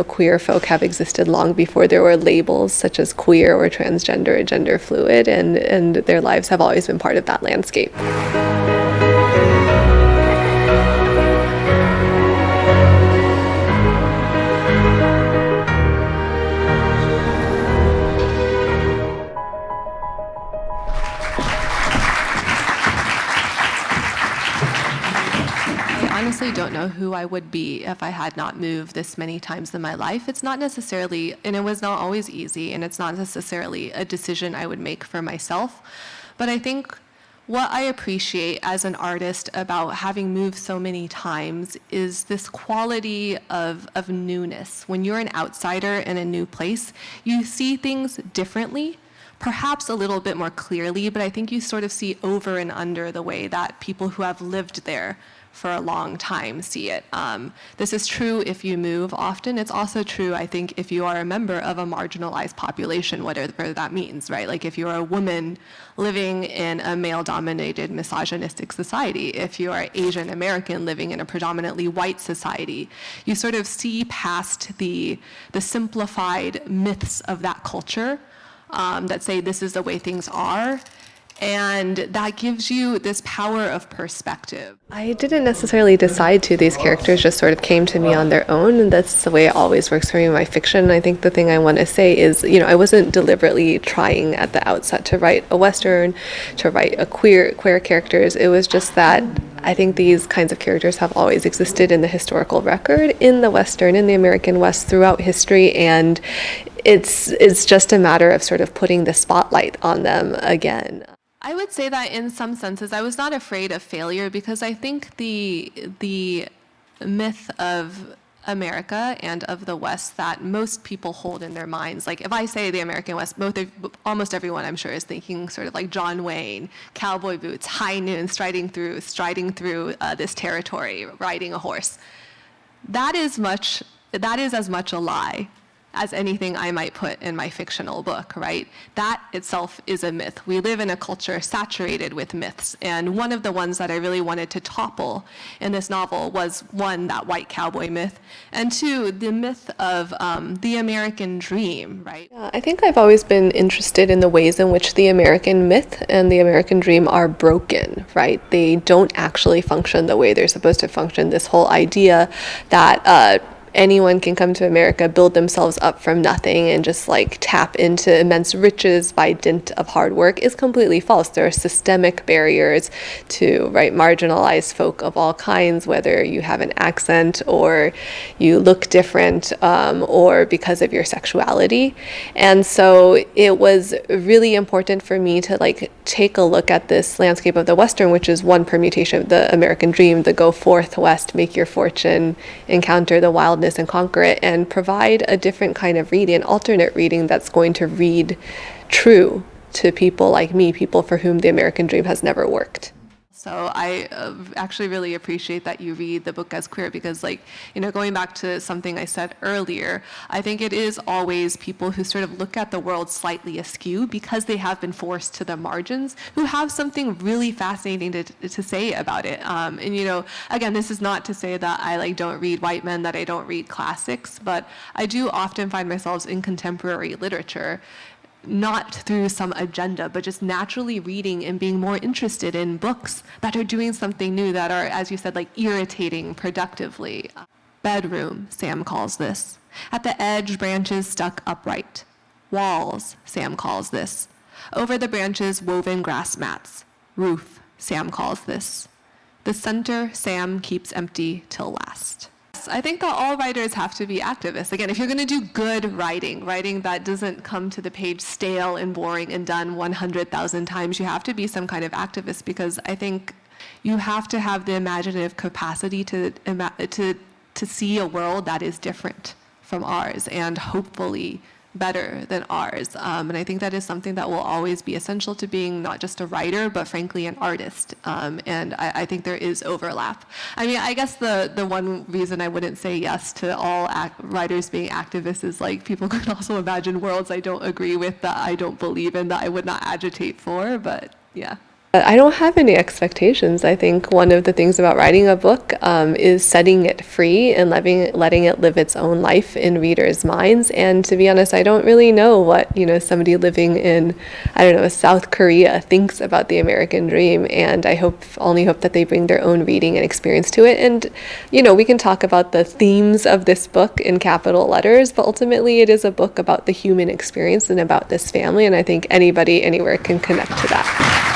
queer folk have existed long before there were labels such as queer or transgender or gender fluid, and their lives have always been part of that landscape. I honestly don't know who I would be if I had not moved this many times in my life. It's not necessarily, and it was not always easy, and it's not necessarily a decision I would make for myself. But I think what I appreciate as an artist about having moved so many times is this quality of newness. When you're an outsider in a new place, you see things differently, perhaps a little bit more clearly, but I think you sort of see over and under the way that people who have lived there for a long time see it. This is true if you move often. It's also true, I think, if you are a member of a marginalized population, whatever that means, right? Like if you're a woman living in a male-dominated misogynistic society, if you are Asian American living in a predominantly white society, you sort of see past the simplified myths of that culture that say this is the way things are. And that gives you this power of perspective. I didn't necessarily decide to. These characters just sort of came to me on their own, and that's the way it always works for me in my fiction. I think the thing I want to say is, I wasn't deliberately trying at the outset to write a Western, to write a queer characters. It was just that I think these kinds of characters have always existed in the historical record, in the Western, in the American West throughout history, and it's just a matter of sort of putting the spotlight on them again. I would say that in some senses I was not afraid of failure, because I think the myth of America and of the West that most people hold in their minds, like if I say the American West, almost everyone I'm sure is thinking sort of like John Wayne, cowboy boots, high noon, striding through this territory, riding a horse. That is as much a lie as anything I might put in my fictional book, right? That itself is a myth. We live in a culture saturated with myths, and one of the ones that I really wanted to topple in this novel was, one, that white cowboy myth, and two, the myth of the American dream, right? Yeah, I think I've always been interested in the ways in which the American myth and the American dream are broken, right? They don't actually function the way they're supposed to function. This whole idea that anyone can come to America, build themselves up from nothing, and just like tap into immense riches by dint of hard work is completely false. There are systemic barriers to marginalized folk of all kinds, whether you have an accent or you look different or because of your sexuality. And so it was really important for me to take a look at this landscape of the Western, which is one permutation of the American dream, the go forth west, make your fortune, encounter the wildness and conquer it, and provide a different kind of reading, an alternate reading that's going to read true to people like me, people for whom the American dream has never worked. So I actually really appreciate that you read the book as queer, because going back to something I said earlier, I think it is always people who sort of look at the world slightly askew because they have been forced to the margins, who have something really fascinating to say about it. And again, this is not to say that I don't read white men, that I don't read classics, but I do often find myself in contemporary literature, not through some agenda, but just naturally reading and being more interested in books that are doing something new, that are, as you said, irritating productively. Bedroom, Sam calls this. At the edge, branches stuck upright. Walls, Sam calls this. Over the branches, woven grass mats. Roof, Sam calls this. The center, Sam keeps empty till last. I think that all writers have to be activists. Again, if you're going to do good writing that doesn't come to the page stale and boring and done 100,000 times, you have to be some kind of activist, because I think you have to have the imaginative capacity to see a world that is different from ours and hopefully better than ours. And I think that is something that will always be essential to being not just a writer, but frankly an artist. And I think there is overlap. I mean, I guess the one reason I wouldn't say yes to all writers being activists is people could also imagine worlds I don't agree with, that I don't believe in, that I would not agitate for, but yeah. I don't have any expectations. I think one of the things about writing a book is setting it free and letting it live its own life in readers' minds. And to be honest, I don't really know what, somebody living in, I don't know, South Korea thinks about the American dream. And I only hope that they bring their own reading and experience to it. And, we can talk about the themes of this book in capital letters, but ultimately it is a book about the human experience and about this family. And I think anybody, anywhere can connect to that.